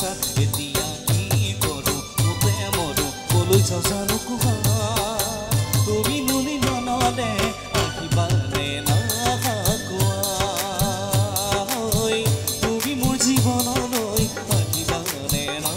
আছা এতিয়া কি কৰো মোতে মৰো কলৈ যাও জানো কোৱা তুমি নুনি ননদে আহিবানে না কোৱা তুমি মোৰ জীৱনলৈ আহিবানে না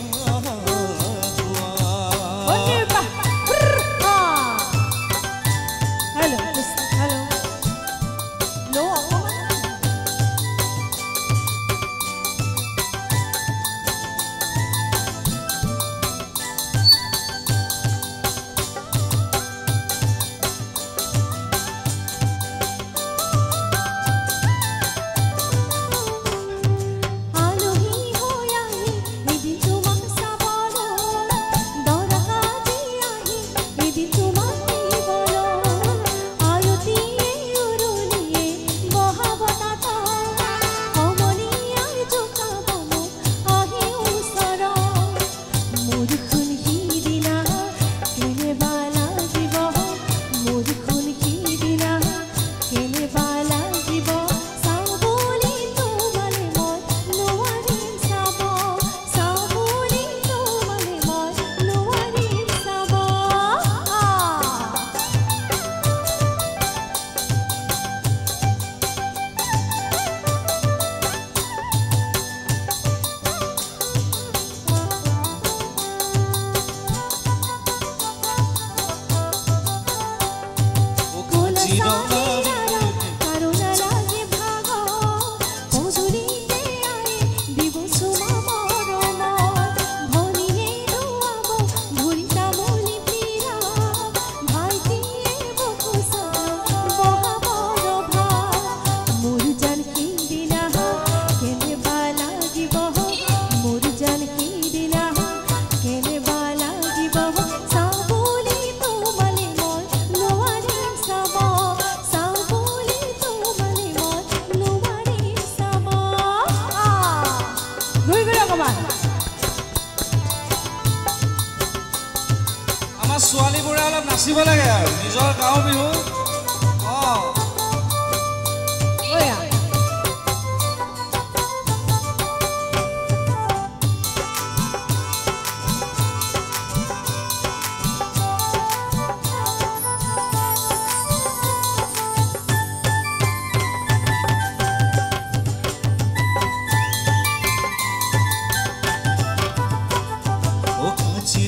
আমাৰ ছোৱালীবোৰে অলপ নাচিব লাগে আৰু নিজৰ গাঁও বিহু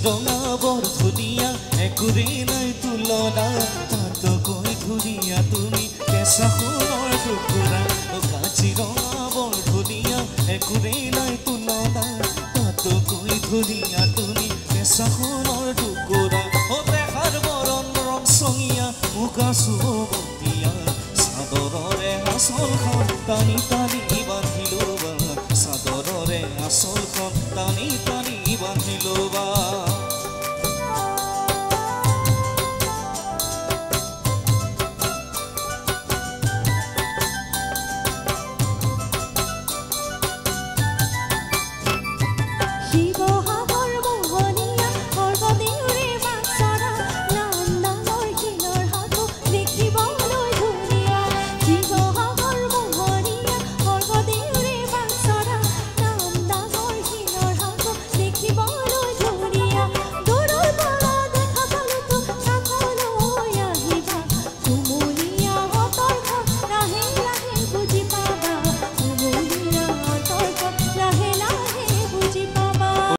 ৰঙা বৰ ধুনীয়া একোৰে নাই তুলনা তাতকৈ ধুনীয়া তুমি কেঁচা সোণৰ টুকুৰা কাজিৰঙা বৰ ধুনীয়া একোৰে নাই তুলনা তাতকৈ ধুনীয়া তুমি কেঁচা সোণৰ টুকুৰা দেখাৰ বৰণ ৰংচঙীয়া মুগা চুবতীয়া চাদৰৰে আঁচলখন টানি টানি